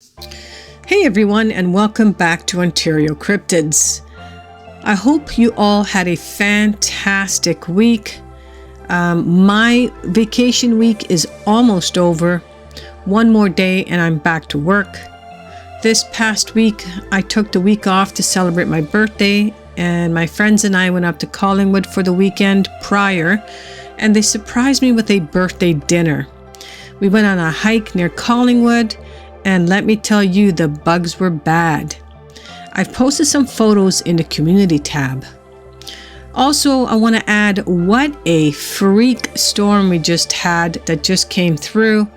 Hey everyone, and welcome back to OntarioCyrptids. I hope you all had a fantastic week. My vacation week is almost over. One more day and I'm back to work. This past week, I took the week off to celebrate my birthday, and my friends and I went up to Collingwood for the weekend prior, and they surprised me with a birthday dinner. We went on a hike near Collingwood, and let me tell you, the bugs were bad. I've posted some photos in the community tab. Also, I want to add what a freak storm we just had that just came through,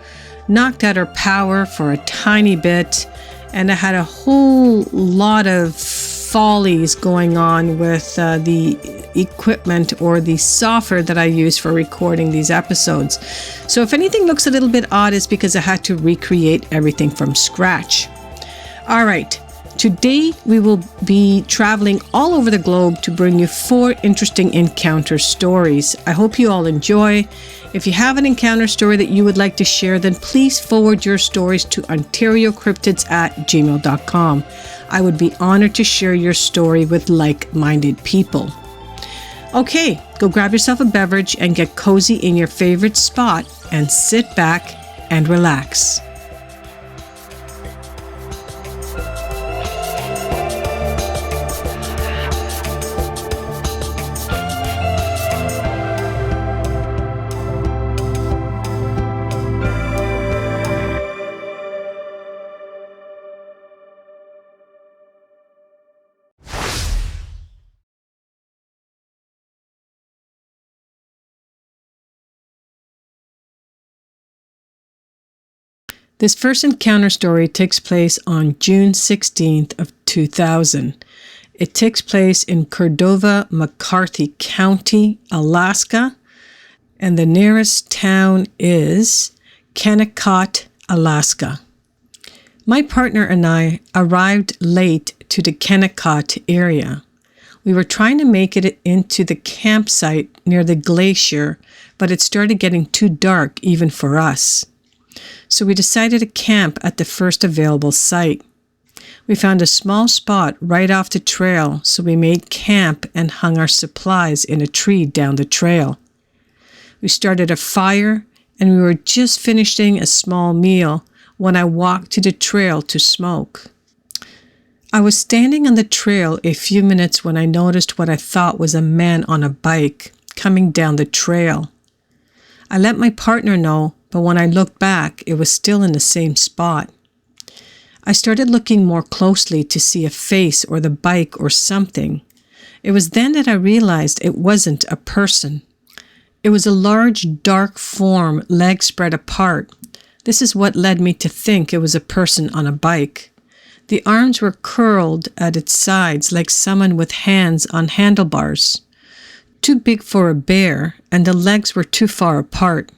knocked out our power for a tiny bit, and I had a whole lot of follies going on with the equipment or the software that I use for recording these episodes. So if anything looks a little bit odd, it's because I had to recreate everything from scratch. All right, today we will be traveling all over the globe to bring you 4 interesting encounter stories. I hope you all enjoy. If you have an encounter story that you would like to share, then please forward your stories to OntarioCyrptids@gmail.com. I would be honored to share your story with like-minded people. Okay, go grab yourself a beverage and get cozy in your favorite spot and sit back and relax. This first encounter story takes place on June 16th of 2000. It takes place in Cordova, McCarthy County, Alaska, and the nearest town is Kennecott, Alaska. My partner and I arrived late to the Kennecott area. We were trying to make it into the campsite near the glacier, but it started getting too dark even for us. So we decided to camp at the first available site. We found a small spot right off the trail, so we made camp and hung our supplies in a tree down the trail. We started a fire, and we were just finishing a small meal when I walked to the trail to smoke. I was standing on the trail a few minutes when I noticed what I thought was a man on a bike coming down the trail. I let my partner know, but when I looked back, it was still in the same spot. I started looking more closely to see a face or the bike or something. It was then that I realized it wasn't a person. It was a large, dark form, legs spread apart. This is what led me to think it was a person on a bike. The arms were curled at its sides like someone with hands on handlebars. Too big for a bear, and the legs were too far apart.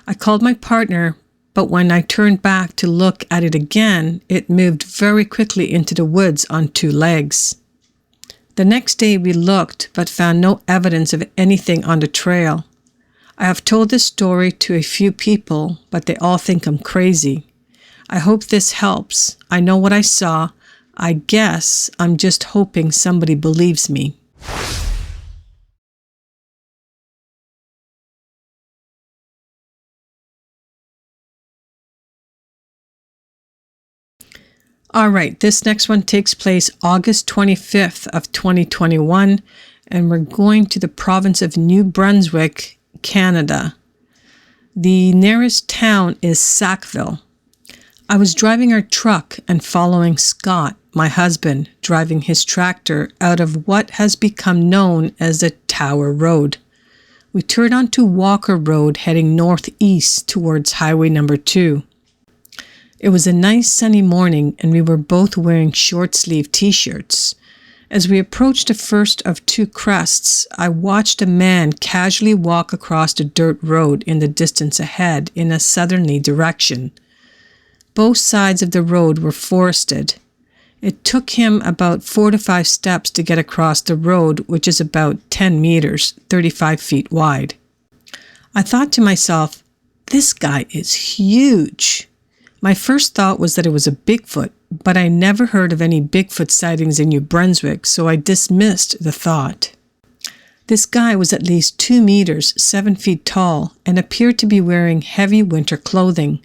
I called my partner, but when I turned back to look at it again, it moved very quickly into the woods on 2 legs. The next day we looked, but found no evidence of anything on the trail. I have told this story to a few people, but they all think I'm crazy. I hope this helps. I know what I saw. I guess I'm just hoping somebody believes me. All right, this next one takes place August 25th of 2021, and we're going to the province of New Brunswick, Canada. The nearest town is Sackville. I was driving our truck and following Scott, my husband, driving his tractor out of what has become known as the Tower Road. We turned onto Walker Road heading northeast towards Highway number 2. It was a nice sunny morning, and we were both wearing short-sleeved t-shirts. As we approached the first of 2 crests, I watched a man casually walk across the dirt road in the distance ahead in a southerly direction. Both sides of the road were forested. It took him about 4 to 5 steps to get across the road, which is about 10 meters, 35 feet wide. I thought to myself, this guy is huge. My first thought was that it was a Bigfoot, but I never heard of any Bigfoot sightings in New Brunswick, so I dismissed the thought. This guy was at least 2 meters, 7 feet tall, and appeared to be wearing heavy winter clothing.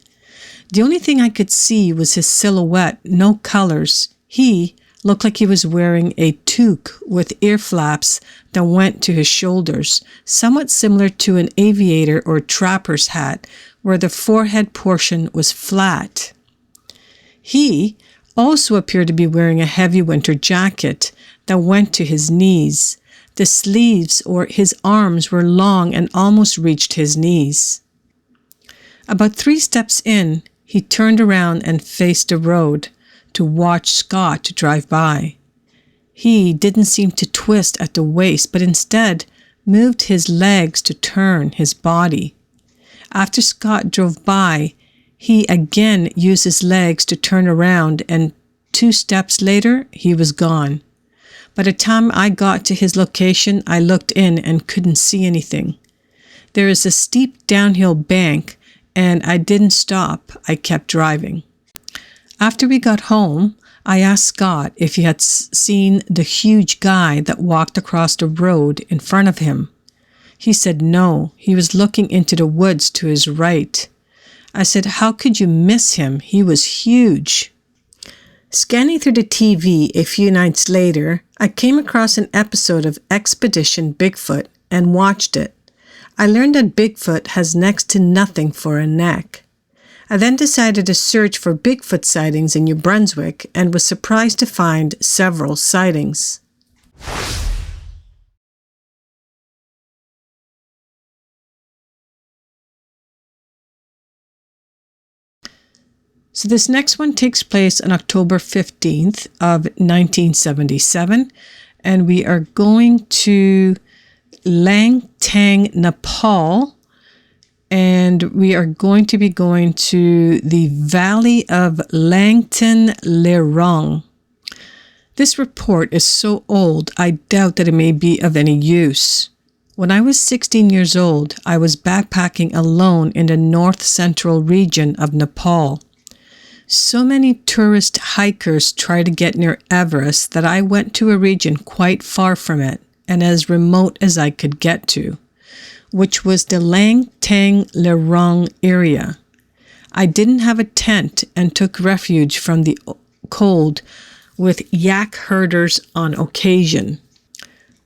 The only thing I could see was his silhouette, no colors. He looked like he was wearing a toque with ear flaps that went to his shoulders, somewhat similar to an aviator or trapper's hat, where the forehead portion was flat. He also appeared to be wearing a heavy winter jacket that went to his knees. The sleeves or his arms were long and almost reached his knees. About 3 steps in, he turned around and faced the road to watch Scott drive by. He didn't seem to twist at the waist, but instead moved his legs to turn his body. After Scott drove by, he again used his legs to turn around, and 2 steps later, he was gone. By the time I got to his location, I looked in and couldn't see anything. There is a steep downhill bank, and I didn't stop. I kept driving. After we got home, I asked Scott if he had seen the huge guy that walked across the road in front of him. He said no, he was looking into the woods to his right. I said, how could you miss him? He was huge. Scanning through the TV a few nights later, I came across an episode of Expedition Bigfoot and watched it. I learned that Bigfoot has next to nothing for a neck. I then decided to search for Bigfoot sightings in New Brunswick and was surprised to find several sightings. So this next one takes place on October 15th of 1977, and we are going to Langtang, Nepal, and we are going to be going to the Valley of Langton Lerong. This report is so old, I doubt that it may be of any use. When I was 16 years old, I was backpacking alone in the north-central region of Nepal. So many tourist hikers try to get near Everest that I went to a region quite far from it and as remote as I could get to, which was the Langtang Lerong area. I didn't have a tent and took refuge from the cold with yak herders on occasion.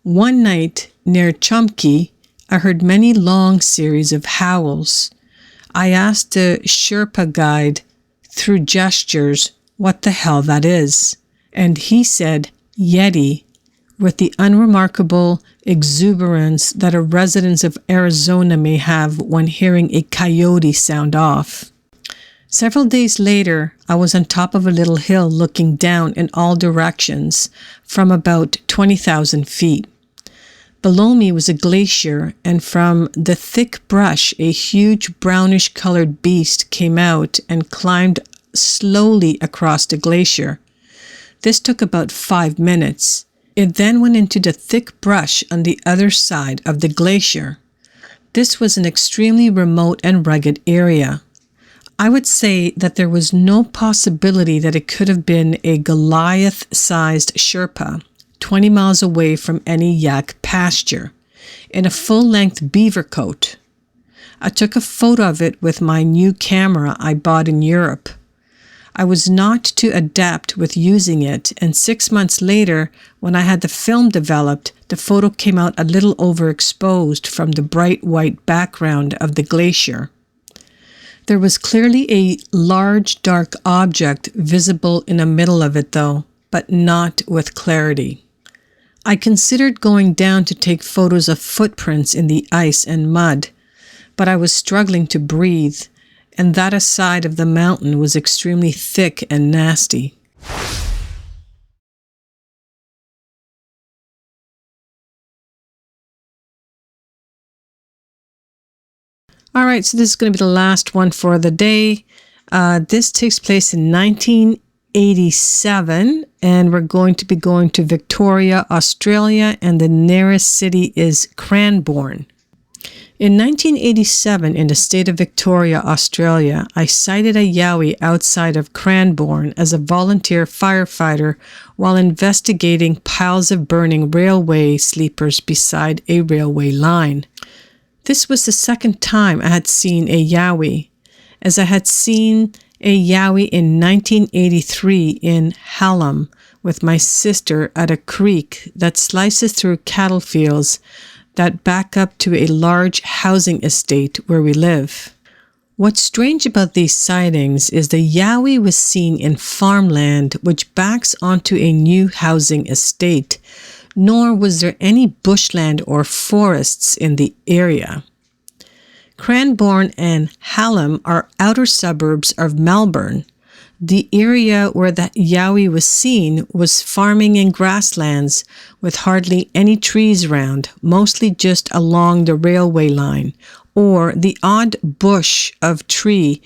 One night near Chumki, I heard many long series of howls. I asked the Sherpa guide through gestures what the hell that is, and he said Yeti, with the unremarkable exuberance that a resident of Arizona may have when hearing a coyote sound off. Several days later, I was on top of a little hill looking down in all directions from about 20,000 feet. Below me was a glacier, and from the thick brush, a huge brownish-colored beast came out and climbed slowly across the glacier. This took about 5 minutes. It then went into the thick brush on the other side of the glacier. This was an extremely remote and rugged area. I would say that there was no possibility that it could have been a Goliath-sized Sherpa, 20 miles away from any yak pasture, in a full-length beaver coat. I took a photo of it with my new camera I bought in Europe. I was not too adept with using it, and 6 months later, when I had the film developed, the photo came out a little overexposed from the bright white background of the glacier. There was clearly a large dark object visible in the middle of it though, but not with clarity. I considered going down to take photos of footprints in the ice and mud, but I was struggling to breathe, and that side of the mountain was extremely thick and nasty. All right, so this is going to be the last one for the day. This takes place in 1987, and we're going to be going to Victoria, Australia, and the nearest city is Cranbourne. In 1987, in the state of Victoria, Australia, I sighted a Yowie outside of Cranbourne as a volunteer firefighter while investigating piles of burning railway sleepers beside a railway line. This was the second time I had seen a Yowie, as I had seen a Yowie in 1983 in Hallam with my sister at a creek that slices through cattle fields that back up to a large housing estate where we live. What's strange about these sightings is the Yowie was seen in farmland which backs onto a new housing estate, nor was there any bushland or forests in the area. Cranbourne and Hallam are outer suburbs of Melbourne. The area where the Yowie was seen was farming and grasslands with hardly any trees around, mostly just along the railway line, or the odd bush of tree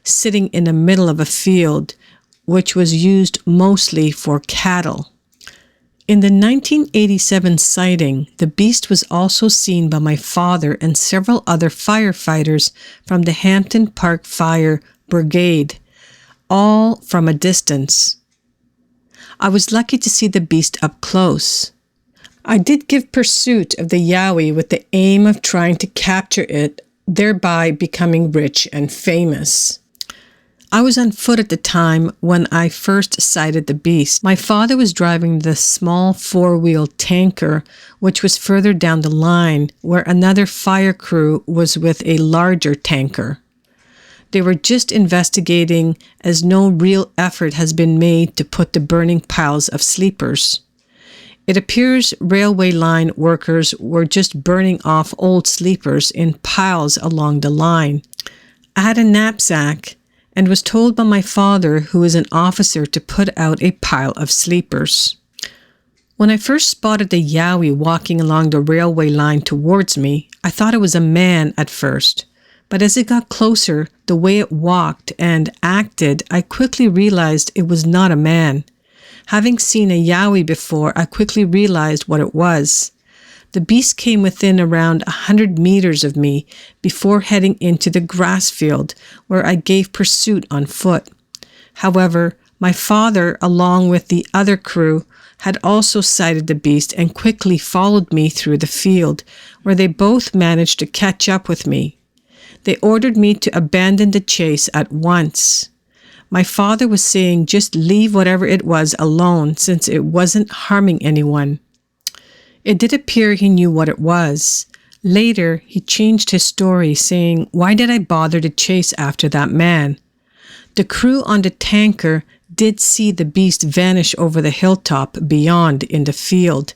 sitting in the middle of a field, which was used mostly for cattle. In the 1987 sighting, the beast was also seen by my father and several other firefighters from the Hampton Park Fire Brigade, all from a distance. I was lucky to see the beast up close. I did give pursuit of the Yowie with the aim of trying to capture it, thereby becoming rich and famous. I was on foot at the time when I first sighted the beast. My father was driving the small four-wheel tanker, which was further down the line, where another fire crew was with a larger tanker. They were just investigating, as no real effort has been made to put the burning piles of sleepers. It appears railway line workers were just burning off old sleepers in piles along the line. I had a knapsack and was told by my father, who is an officer, to put out a pile of sleepers. When I first spotted the Yowie walking along the railway line towards me, I thought it was a man at first. But as it got closer, the way it walked and acted, I quickly realized it was not a man. Having seen a Yowie before, I quickly realized what it was. The beast came within around 100 meters of me before heading into the grass field, where I gave pursuit on foot. However, my father, along with the other crew, had also sighted the beast and quickly followed me through the field, where they both managed to catch up with me. They ordered me to abandon the chase at once. My father was saying just leave whatever it was alone since it wasn't harming anyone. It did appear he knew what it was. Later, he changed his story, saying, "Why did I bother to chase after that man?" The crew on the tanker did see the beast vanish over the hilltop beyond in the field,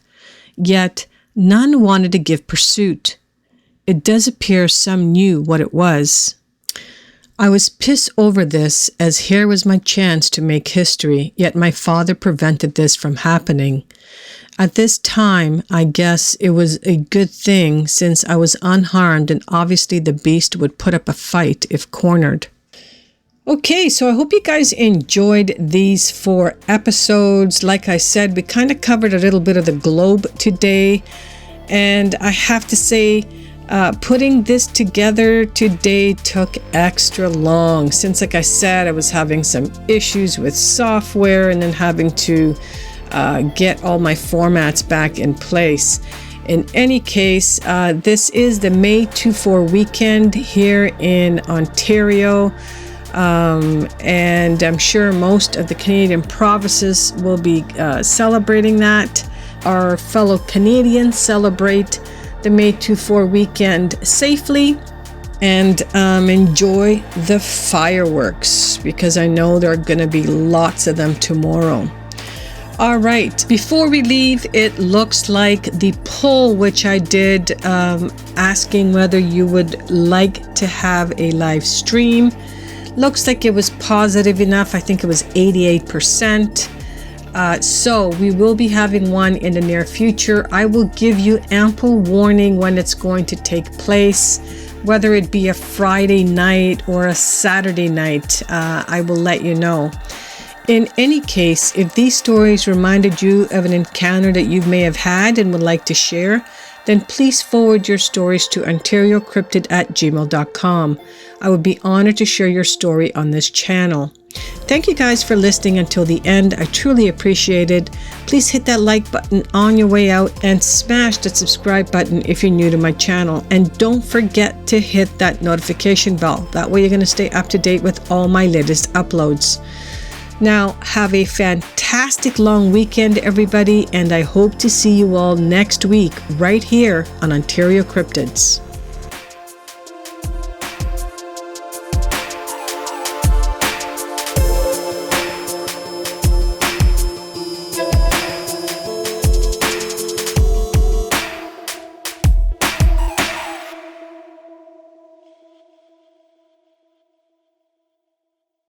yet none wanted to give pursuit. It does appear some knew what it was. I was pissed over this, as here was my chance to make history, yet my father prevented this from happening. At this time, I guess it was a good thing since I was unharmed and obviously the beast would put up a fight if cornered. Okay, so I hope you guys enjoyed these 4 episodes. Like I said, we kind of covered a little bit of the globe today, and I have to say, putting this together today took extra long since, like I said, I was having some issues with software and then having to get all my formats back in place. In any case, this is the May 2-4 weekend here in Ontario, and I'm sure most of the Canadian provinces will be celebrating that. Our fellow Canadians celebrate the May 2-4 weekend safely and enjoy the fireworks, because I know there are going to be lots of them tomorrow. All right, before we leave, it looks like the poll which I did asking whether you would like to have a live stream, looks like it was positive enough. I think it was 88%. So we will be having one in the near future. I will give you ample warning when it's going to take place, whether it be a Friday night or a Saturday night. I will let you know. In any case, if these stories reminded you of an encounter that you may have had and would like to share, then please forward your stories to OntarioCryptid@gmail.com. I would be honored to share your story on this channel. Thank you guys for listening until the end. I truly appreciate it. Please hit that like button on your way out and smash the subscribe button if you're new to my channel. And don't forget to hit that notification bell. That way you're going to stay up to date with all my latest uploads. Now, have a fantastic long weekend, everybody, and I hope to see you all next week right here on Ontario Cryptids.